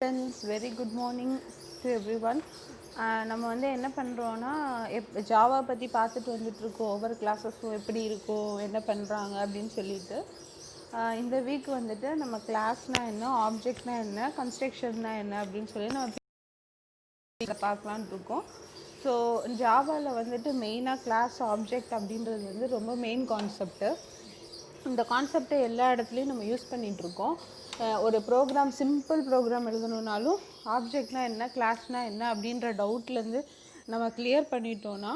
Friends, very good morning to everyone. நம்ம வந்து என்ன பண்ணுறோன்னா ஜாவா பற்றி பார்த்துட்டு வந்துட்டுருக்கோம். ஒவ்வொரு கிளாஸஸும் எப்படி இருக்கும், என்ன பண்ணுறாங்க அப்படின்னு சொல்லிட்டு இந்த வீக் வந்துட்டு நம்ம கிளாஸ்னால் என்ன, ஆப்ஜெக்ட்னால் என்ன, கன்ஸ்ட்ரக்ஷன்னா என்ன அப்படின்னு சொல்லி நம்ம பார்க்கலான்னு இருக்கோம். ஸோ ஜாவாவில் வந்துட்டு மெயினாக கிளாஸ் ஆப்ஜெக்ட் அப்படின்றது வந்து ரொம்ப மெயின் கான்செப்ட்டு. இந்த கான்செப்டை எல்லா இடத்துலையும் நம்ம யூஸ் பண்ணிகிட்ருக்கோம். ஒரு ப்ரோக்ராம், சிம்பிள் ப்ரோக்ராம் எழுதணுன்னாலும் ஆப்ஜெக்ட்னால் என்ன, கிளாஸ்னால் என்ன அப்படின்ற டவுட்லேருந்து நம்ம கிளியர் பண்ணிட்டோன்னா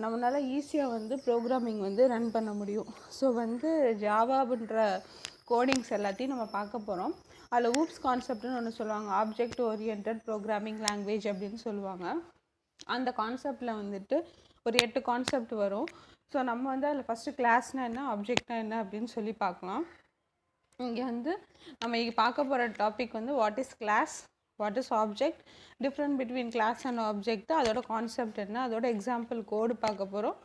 நம்மளால் ஈஸியாக வந்து ப்ரோக்ராமிங் வந்து ரன் பண்ண முடியும். ஸோ வந்து ஜாவான்ற கோடிங்ஸ் எல்லாத்தையும் நம்ம பார்க்க போகிறோம். அதில் ஊப்ஸ் கான்செப்ட்னு ஒன்று சொல்லுவாங்க, ஆப்ஜெக்ட் ஓரியன்டட் ப்ரோக்ராமிங் லாங்குவேஜ் அப்படின்னு சொல்லுவாங்க. அந்த கான்செப்டில் வந்துட்டு ஒரு 8 கான்செப்ட் வரும். ஸோ நம்ம வந்து அதில் ஃபஸ்ட்டு கிளாஸ்னால் என்ன, ஆப்ஜெக்ட்னால் என்ன அப்படின்னு சொல்லி பார்க்கலாம். இங்கே வந்து நம்ம இங்கே பார்க்க போகிற டாபிக் வந்து what is class, what is object, different between class and object, அதோட கான்செப்ட் என்ன, அதோட எக்ஸாம்பிள் கோடு பார்க்க போகிறோம்.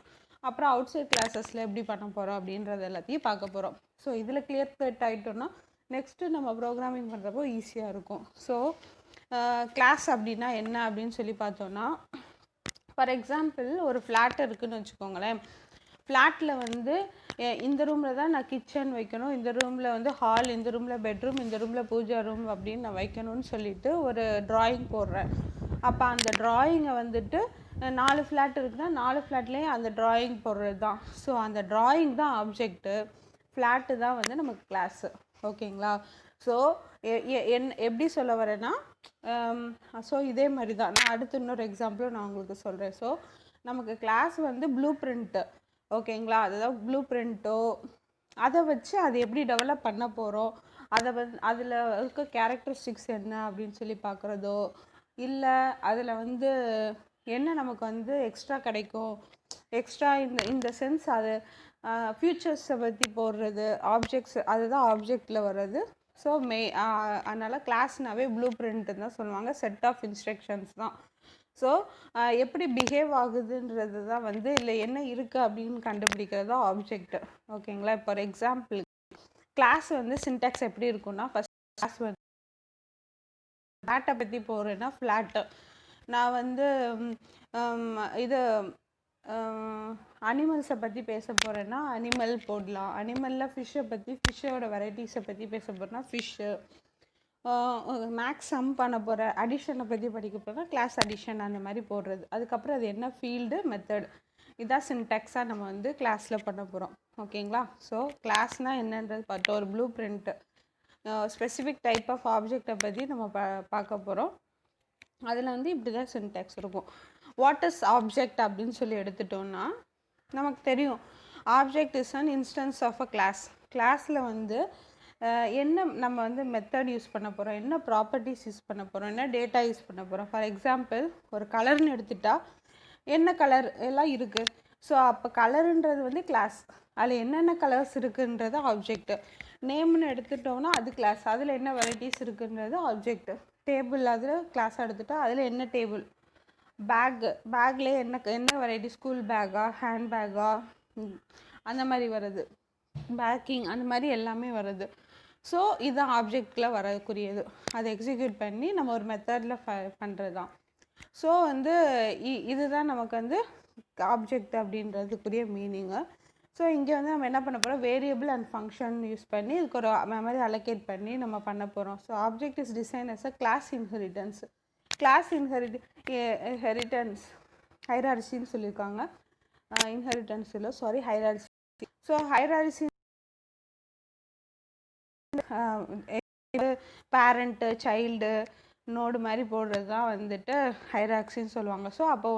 அப்புறம் அவுட் சைட் கிளாஸஸில் எப்படி பண்ண போகிறோம் அப்படின்றது எல்லாத்தையும் பார்க்க போகிறோம். ஸோ இதில் கிளியர் கட் ஆகிட்டோன்னா நெக்ஸ்ட்டு நம்ம ப்ரோக்ராமிங் பண்ணுறப்போ ஈஸியாக இருக்கும். ஸோ கிளாஸ் அப்படின்னா என்ன அப்படின்னு சொல்லி பார்த்தோன்னா, ஃபார் எக்ஸாம்பிள் ஒரு ஃப்ளாட் இருக்குதுன்னு வச்சுக்கோங்களேன். ஃப்ளாட்டில் வந்து இந்த ரூமில் தான் நான் கிச்சன் வைக்கணும், இந்த ரூமில் வந்து ஹால், இந்த ரூமில் பெட்ரூம், இந்த ரூமில் பூஜா ரூம் அப்படின்னு நான் வைக்கணும்னு சொல்லிட்டு ஒரு ட்ராயிங் போடுறேன். அப்போ அந்த ட்ராயிங்கை வந்துட்டு 4 ஃப்ளாட் இருக்குன்னா 4 ஃப்ளாட்லேயும் அந்த ட்ராயிங் போடுறது தான். ஸோ அந்த ட்ராயிங் தான் ஆப்ஜெக்ட்டு, ஃப்ளாட்டு தான் வந்து நமக்கு கிளாஸு. ஓகேங்களா? ஸோ எப்படி சொல்ல வரேன்னா, ஸோ இதே மாதிரி தான் நான் அடுத்து இன்னொரு எக்ஸாம்பிளும் நான் உங்களுக்கு சொல்கிறேன். ஸோ நமக்கு கிளாஸ் வந்து ப்ளூ பிரிண்ட்டு, ஓகேங்களா? அதுதான் ப்ளூ பிரிண்ட்டோ, அதை வச்சு அது எப்படி டெவலப் பண்ண போகிறோம், அதை வந்து அதில் இருக்க கேரக்டரிஸ்டிக்ஸ் என்ன அப்படின்னு சொல்லி பார்க்குறதோ, இல்லை அதில் வந்து என்ன நமக்கு வந்து எக்ஸ்ட்ரா கிடைக்கும், எக்ஸ்ட்ரா இந்த சென்ஸ் அது ஃப்யூச்சர்ஸை பற்றி போடுறது, ஆப்ஜெக்ட்ஸ் அதுதான் ஆப்ஜெக்டில் வர்றது. ஸோ அதனால் கிளாஸ்னாவே ப்ளூ பிரிண்ட்டுன்னு தான் சொல்லுவாங்க, செட் ஆஃப் இன்ஸ்ட்ரக்ஷன்ஸ் தான். ஸோ எப்படி பிஹேவ் ஆகுதுன்றது தான் வந்து இல்லை என்ன இருக்குது அப்படின்னு கண்டுபிடிக்கிறது தான் ஆப்ஜெக்ட். ஓகேங்களா? இப்போ ஒரு எக்ஸாம்பிள், கிளாஸ் வந்து சின்டாக்ஸ் எப்படி இருக்குன்னா, ஃபஸ்ட் கிளாஸ் வந்து ஃப்ளாட்டை பற்றி போகிறேன்னா ஃப்ளாட்டு, நான் வந்து இது அனிமல்ஸை பற்றி பேச போகிறேன்னா அனிமல் போடலாம். அனிமலில் ஃபிஷ்ஷை பற்றி, ஃபிஷ்ஷோட வெரைட்டிஸை பற்றி பேச போகிறேன்னா ஃபிஷ்ஷு. மேக்ஸ் சம் பண்ண போகிற அடிஷனை பற்றி படிக்க போகிறேன்னா கிளாஸ் அடிஷன் அந்த மாதிரி போடுறது. அதுக்கப்புறம் அது என்ன ஃபீல்டு, மெத்தட், இதான் சின்டாக்ஸாக நம்ம வந்து கிளாஸில் பண்ண போகிறோம். ஓகேங்களா? ஸோ கிளாஸ்னால் என்னன்றது பார்த்தோம். ஒரு blueprint, specific type of ஆப்ஜெக்டை பற்றி நம்ம பார்க்க போகிறோம். அதில் வந்து இப்படி தான் சின்டாக்ஸ் இருக்கும். வாட் இஸ் ஆப்ஜெக்ட் அப்படின்னு சொல்லி எடுத்துட்டோன்னா நமக்கு தெரியும், object is an instance of a class. கிளாஸில் வந்து என்ன நம்ம வந்து மெத்தட் யூஸ் பண்ண போகிறோம், என்ன ப்ராப்பர்ட்டிஸ் யூஸ் பண்ண போகிறோம், என்ன டேட்டா யூஸ் பண்ண போகிறோம். ஃபார் எக்ஸாம்பிள் ஒரு கலர்னு எடுத்துட்டா என்ன கலர் எல்லாம் இருக்குது. ஸோ அப்போ கலருன்றது வந்து கிளாஸ், அதில் என்னென்ன கலர்ஸ் இருக்குன்றது ஆப்ஜெக்ட். நேம்னு எடுத்துட்டோம்னா அது கிளாஸ், அதில் என்ன வெரைட்டிஸ் இருக்குன்றது ஆப்ஜெக்ட். டேபிள் அதில் கிளாஸாக எடுத்துட்டா அதில் என்ன டேபிள். பேக்லேயே என்ன வெரைட்டி, ஸ்கூல் பேக்கா, ஹேண்ட் பேக்கா, அந்த மாதிரி வருது, பேக்கிங், அந்த மாதிரி எல்லாமே வருது. ஸோ இதுதான் ஆப்ஜெக்டில் வரக்கூடியது. அதை எக்ஸிக்யூட் பண்ணி நம்ம ஒரு மெத்தடில் பண்ணுறது தான். ஸோ வந்து இதுதான் நமக்கு வந்து ஆப்ஜெக்ட் அப்படின்றதுக்குரிய மீனிங்கு. ஸோ இங்கே வந்து நம்ம என்ன பண்ண போகிறோம், வேரியபிள் அண்ட் ஃபங்க்ஷன் யூஸ் பண்ணி இதுக்கு ஒரு மெமரி அலோகேட் பண்ணி நம்ம பண்ண போகிறோம். So object is design as a class inheritance. Class inheritance ஹைரார்சின்னு சொல்லியிருக்காங்க. இன்ஹெரிட்டன்ஸ் இல்லை, sorry, hierarchy. So hierarchy parent, child, node மாதிரி போடுறது தான் வந்துட்டு ஹைரார்சின்னு சொல்லுவாங்க. ஸோ அப்போ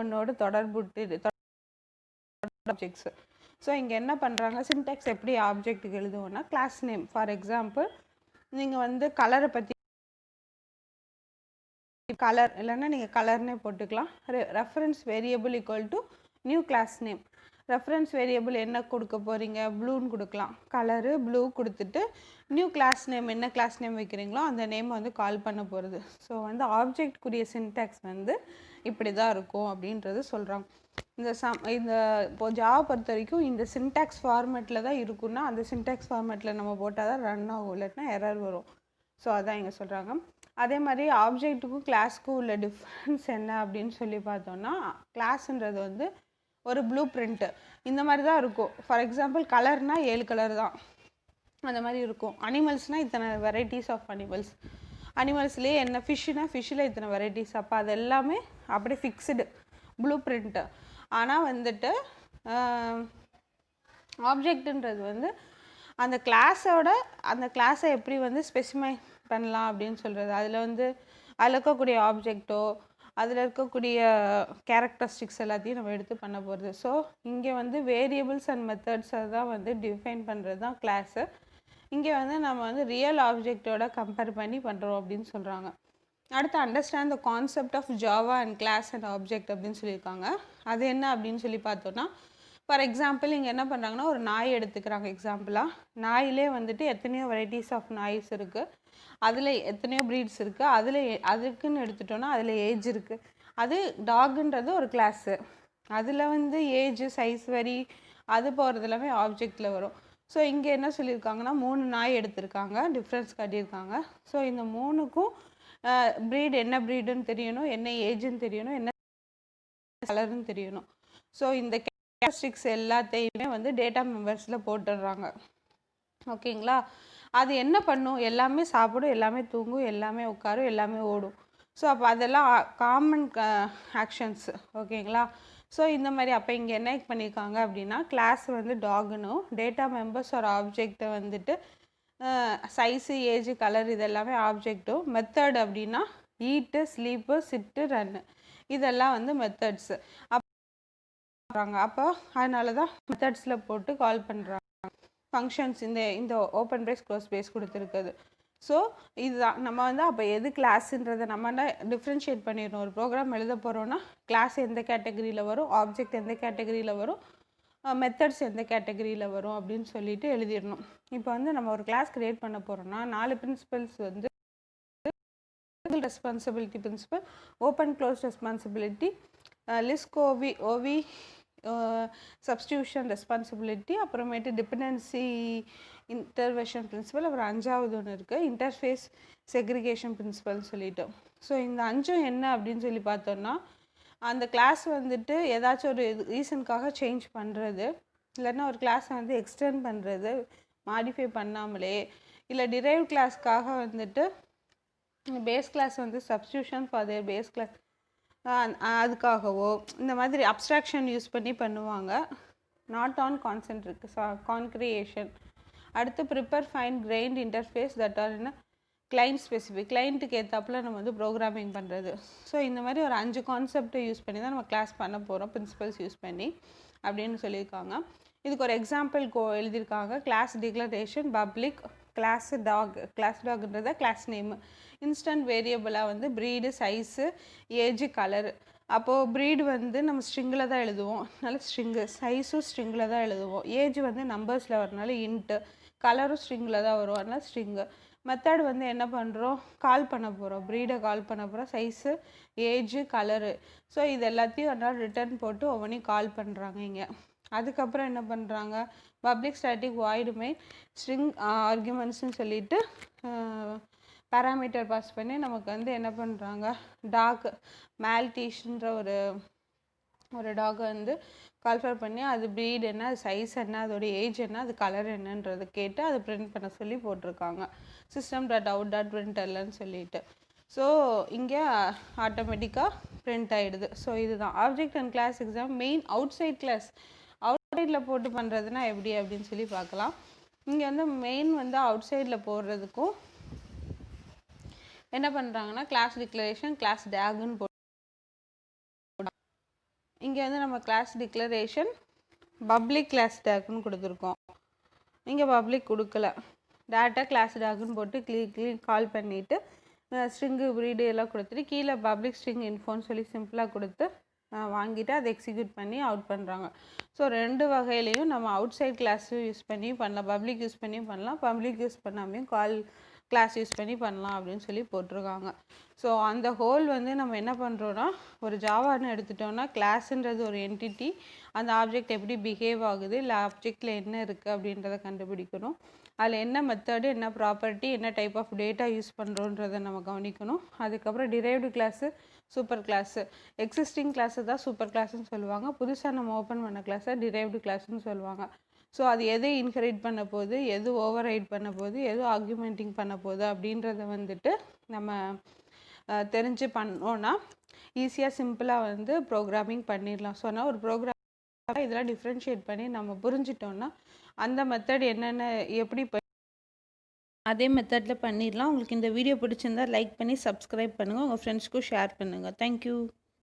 ஒன்னோடு தொடர்புட்டு ஆப்ஜெக்ட்ஸு. ஸோ இங்கே என்ன பண்ணுறாங்க, சின்டாக்ஸ் எப்படி ஆப்ஜெக்ட்டுக்கு எழுதுவோன்னா கிளாஸ் நேம். ஃபார் எக்ஸாம்பிள் நீங்கள் வந்து கலரை பற்றி, கலர் இல்லைன்னா நீங்கள் கலர்னே போட்டுக்கலாம். Reference variable equal to new class name. Reference variable என்ன கொடுக்க போகிறீங்க, ப்ளூன்னு கொடுக்கலாம். கலரு ப்ளூ கொடுத்துட்டு நியூ கிளாஸ் நேம், என்ன கிளாஸ் நேம் வைக்கிறீங்களோ அந்த நேம் வந்து கால் பண்ண போகிறது. ஸோ வந்து ஆப்ஜெக்ட்குரிய சின்டாக்ஸ் வந்து இப்படி தான் இருக்கும் அப்படின்றது சொல்கிறாங்க. இந்த இப்போ ஜாவா பொறுத்த வரைக்கும் இந்த சின்டாக்ஸ் ஃபார்மேட்டில் தான் இருக்குன்னா அந்த சின்டாக்ஸ் ஃபார்மேட்டில் நம்ம போட்டால் தான் ரன் ஆகும், இல்லாட்டினா எரர் வரும். ஸோ அதான் இங்கே சொல்கிறாங்க. அதே மாதிரி ஆப்ஜெக்ட்டுக்கும் கிளாஸுக்கும் உள்ள டிஃப்ரென்ஸ் என்ன அப்படின்னு சொல்லி பார்த்தோன்னா, கிளாஸுன்றது வந்து ஒரு ப்ளூ பிரிண்ட்டு இந்த மாதிரி தான் இருக்கும். ஃபார் எக்ஸாம்பிள் கலர்னால் 7 கலர் தான் அந்த மாதிரி இருக்கும். அனிமல்ஸ்னால் இத்தனை வெரைட்டிஸ் ஆஃப் அனிமல்ஸ்லேயே என்ன ஃபிஷ்ஷுனால் ஃபிஷ்ஷில் இத்தனை வெரைட்டிஸ். அப்போ அது எல்லாமே அப்படியே ஃபிக்ஸ்டு ப்ளூ பிரிண்ட்டு. ஆனால் வந்துட்டு ஆப்ஜெக்ட்டுன்றது வந்து அந்த கிளாஸை எப்படி வந்து ஸ்பெசிஃபை பண்ணலாம் அப்படின்னு சொல்கிறது. அதில் இருக்கக்கூடிய ஆப்ஜெக்டோ அதில் இருக்கக்கூடிய கேரக்டரிஸ்டிக்ஸ் எல்லாத்தையும் நம்ம எடுத்து பண்ண போகிறது. ஸோ இங்கே வந்து வேரியபிள்ஸ் அண்ட் மெத்தட்ஸை தான் வந்து டிஃபைன் பண்ணுறது தான் கிளாஸு. இங்கே வந்து நம்ம வந்து ரியல் ஆப்ஜெக்டோட கம்பேர் பண்ணி பண்ணுறோம் அப்படின்னு சொல்கிறாங்க. அடுத்து understand the concept of Java and class and object அப்படின்னு சொல்லியிருக்காங்க. அது என்ன அப்படின்னு சொல்லி பார்த்தோன்னா, ஃபார் எக்ஸாம்பிள் இங்கே என்ன பண்ணுறாங்கன்னா, ஒரு நாய் எடுத்துக்கிறாங்க எக்ஸாம்பிளாக. நாயிலே வந்துட்டு எத்தனையோ வெரைட்டிஸ் ஆஃப் நாய்ஸ் இருக்குது, அதில் எத்தனையோ ப்ரீட்ஸ் இருக்குது. அதுக்குன்னு எடுத்துட்டோன்னா அதில் ஏஜ் இருக்குது. அது டாகுன்றது ஒரு கிளாஸு. அதில் வந்து ஏஜ் சைஸ் வரி அது போகிறது எல்லாமே ஆப்ஜெக்டில் வரும். ஸோ இங்கே என்ன சொல்லியிருக்காங்கன்னா, 3 நாய் எடுத்திருக்காங்க, டிஃப்ரென்ஸ் காட்டியிருக்காங்க. ஸோ இந்த 3க்கும் ப்ரீட் என்ன ப்ரீடுன்னு தெரியணும், என்ன ஏஜுன்னு தெரியணும், என்ன கலருன்னு தெரியணும். ஸோ இந்த கேரக்டரிஸ்டிக்ஸ் எல்லாத்தையுமே வந்து டேட்டா மெம்பர்ஸில் போட்டுடுறாங்க. ஓகேங்களா? அது என்ன பண்ணும், எல்லாமே சாப்பிடும், எல்லாமே தூங்கும், எல்லாமே உட்காரும், எல்லாமே ஓடும். ஸோ அப்போ அதெல்லாம் காமன் ஆக்ஷன்ஸ். ஓகேங்களா? ஸோ இந்த மாதிரி அப்போ இங்கே என்ன பண்ணியிருக்காங்க அப்படின்னா, கிளாஸ் வந்து டாகுனும் டேட்டா மெம்பர்ஸ் ஒரு ஆப்ஜெக்டை வந்துட்டு சைஸு ஏஜ் கலர் இதெல்லாமே ஆப்ஜெக்டும், மெத்தட் அப்படின்னா ஈட்டு ஸ்லீப்பு சிட்டு ரன்னு இதெல்லாம் வந்து மெத்தட்ஸு. அப்போ அதனால தான் மெத்தட்ஸில் போட்டு கால் பண்ணுறாங்க. ஃபங்க்ஷன்ஸ் இந்த ஓப்பன் பிரேஸ் க்ளோஸ் பிரேஸ் கொடுத்துருக்குது. ஸோ இதுதான் நம்ம வந்து அப்போ எது கிளாஸுன்றதை நம்ம டிஃப்ரென்ஷியேட் பண்ணிடணும். ஒரு ப்ரோக்ராம் எழுத போகிறோன்னா கிளாஸ் எந்த கேட்டகரியில் வரும், ஆப்ஜெக்ட் எந்த கேட்டகரியில் வரும், மெத்தட்ஸ் எந்த கேட்டகரியில் வரும் அப்படின்னு சொல்லிட்டு எழுதிடணும். இப்போ வந்து நம்ம ஒரு கிளாஸ் க்ரியேட் பண்ண போகிறோன்னா 4 பிரின்சிபல்ஸ் வந்து responsibility principle, open close responsibility, Liskov substitution responsibility, அப்புறமேட்டு டிபெண்டன்சி இன்டர்வெஷன் பிரின்சிபல், அப்புறம் 5வது ஒன்று இருக்குது இன்டர்ஃபேஸ் செக்ரிகேஷன் பிரின்சிபல்னு சொல்லிட்டு. ஸோ இந்த 5 என்ன அப்படின்னு சொல்லி பார்த்தோன்னா, அந்த கிளாஸ் வந்துட்டு ஏதாச்சும் ஒரு ரீசனுக்காக சேஞ்ச் பண்ணுறது, இல்லைன்னா ஒரு கிளாஸை வந்து எக்ஸ்டெண்ட் பண்ணுறது மாடிஃபை பண்ணாமலே, இல்லை டிரைவ் கிளாஸ்க்காக வந்துட்டு பேஸ் கிளாஸ் வந்து substitution for their base class அதுக்காகவோ இந்த மாதிரி அப்ஸ்ட்ராக்ஷன் யூஸ் பண்ணி பண்ணுவாங்க. Not on concentric concretion. அடுத்து prepare fine grind interface that are என்ன கிளைண்ட் ஸ்பெசிஃபிக், கிளைண்ட்டுக்கு ஏற்றாப்புல நம்ம வந்து ப்ரோக்ராமிங் பண்ணுறது. ஸோ இந்த மாதிரி ஒரு 5 கான்செப்டை யூஸ் பண்ணி தான் நம்ம கிளாஸ் பண்ண போகிறோம், பிரின்சிபல்ஸ் யூஸ் பண்ணி அப்படின்னு சொல்லியிருக்காங்க. இதுக்கு ஒரு எக்ஸாம்பிள் எழுதியிருக்காங்க. கிளாஸ் டிக்ளரேஷன் பப்ளிக் கிளாஸ் டாக்ன்றத கிளாஸ் நேமு, இன்ஸ்டன்ட் வேரியபிளாக வந்து ப்ரீடு சைஸு ஏஜு கலரு. அப்போது ப்ரீடு வந்து நம்ம ஸ்ட்ரிங்கில் தான் எழுதுவோம், அதனால ஸ்ட்ரிங்கு, சைஸும் ஸ்ட்ரிங்கில் தான் எழுதுவோம், ஏஜ் வந்து நம்பர்ஸில் வரனால இன்ட்டு, கலரும் ஸ்ட்ரிங்கில் தான் வரும் அதனால் ஸ்ட்ரிங்கு. மெத்தட் வந்து என்ன பண்ணுறோம், கால் பண்ண போகிறோம், ப்ரீடை கால் பண்ண போகிறோம், சைஸு ஏஜு கலரு. ஸோ இது எல்லாத்தையும் அதனால் ரிட்டர்ன் போட்டு ஒவ்வொன்றையும் கால் பண்ணுறாங்க இங்கே. அதுக்கப்புறம் என்ன பண்ணுறாங்க, public static void main string ஆர்குமெண்ட்ஸ்ன்னு சொல்லிட்டு பேராமீட்டர் பாஸ் பண்ணி நமக்கு வந்து என்ன பண்ணுறாங்க, டாக் மேல்டீஷ்ன்ற ஒரு டாகை வந்து கால்ஃபர் பண்ணி அது ப்ரீட் என்ன, அது சைஸ் என்ன, அதோடைய ஏஜ் என்ன, அது கலர் என்னன்றதை கேட்டு அதை பிரிண்ட் பண்ண சொல்லி போட்டிருக்காங்க. சிஸ்டம் டாட் அவுட் டாட் பிரிண்டர்லன்னு சொல்லிட்டு. ஸோ இங்கே ஆட்டோமேட்டிக்காக பிரிண்ட் ஆகிடுது. ஸோ இதுதான் object and class exam. Main outside class அவுட் சைடில் போட்டு பண்ணுறதுனா எப்படி அப்படின்னு சொல்லி பார்க்கலாம். இங்கே வந்து மெயின் வந்து அவுட் சைடில் போடுறதுக்கும் என்ன பண்ணுறாங்கன்னா, கிளாஸ் டிக்ளரேஷன் கிளாஸ் டேகுன்னு போட்டு இங்கே வந்து நம்ம கிளாஸ் டிக்ளரேஷன் பப்ளிக் கிளாஸ் டேகுன்னு கொடுத்துருக்கோம். இங்கே பப்ளிக் கொடுக்கல, டேரெக்டாக கிளாஸ் டேகுன்னு போட்டு கிளிக் கால் பண்ணிவிட்டு ஸ்ட்ரிங்கு ப்ரீடு எல்லாம் கொடுத்துட்டு கீழே பப்ளிக் ஸ்ட்ரிங் இன்ஃபோன்னு சொல்லி சிம்பிளாக கொடுத்து வாங்கிட்டு அதை எக்ஸிக்யூட் பண்ணி அவுட் பண்ணுறாங்க. ஸோ 2 வகையிலையும் நம்ம அவுட் சைட் கிளாஸும் யூஸ் பண்ணி பண்ணலாம், பப்ளிக் யூஸ் பண்ணியும் பண்ணலாம், பப்ளிக் யூஸ் பண்ணாமையும் கிளாஸ் யூஸ் பண்ணி பண்ணலாம் அப்படின்னு சொல்லி போட்டிருக்காங்க. ஸோ அந்த ஹோல் வந்து நம்ம என்ன பண்ணுறோன்னா, ஒரு ஜாவான்னு எடுத்துட்டோம்னா கிளாஸுன்றது ஒரு என்டிட்டி, அந்த ஆப்ஜெக்ட் எப்படி பிஹேவ் ஆகுது, இல்லை ஆப்ஜெக்டில் என்ன இருக்குது அப்படின்றத கண்டுபிடிக்கணும். அதில் என்ன மெத்தடு, என்ன ப்ராப்பர்ட்டி, என்ன டைப் ஆஃப் டேட்டா யூஸ் பண்ணுறோன்றதை நம்ம கவனிக்கணும். அதுக்கப்புறம் derived class, super class. Existing class தான் சூப்பர் கிளாஸ்ன்னு சொல்லுவாங்க. புதுசாக நம்ம ஓப்பன் பண்ண கிளாஸை டிரைவ்டு கிளாஸ்ன்னு சொல்லுவாங்க. ஸோ அது எது இன்ஹெரிட் பண்ண போகுது, எது ஓவர் ரைட் பண்ண போகுது, எது ஆர்குமெண்டிங் பண்ண போகுது அப்படின்றத வந்துட்டு நம்ம தெரிஞ்சு பண்ணோன்னா ஈஸியாக சிம்பிளாக ப்ரோக்ராமிங் பண்ணிடலாம். ஸோ ஆனால் ஒரு ப்ரோக்ராம் இதெல்லாம் டிஃப்ரென்ஷியேட் பண்ணி நம்ம புரிஞ்சிட்டோன்னா அந்த மெத்தட் என்னென்ன எப்படி அதே மெத்தடில் பண்ணிடலாம். உங்களுக்கு இந்த வீடியோ பிடிச்சிருந்தா லைக் பண்ணி சப்ஸ்கிரைப் பண்ணுங்கள். உங்கள் ஃப்ரெண்ட்ஸ்க்கும் ஷேர் பண்ணுங்கள். தேங்க்யூ.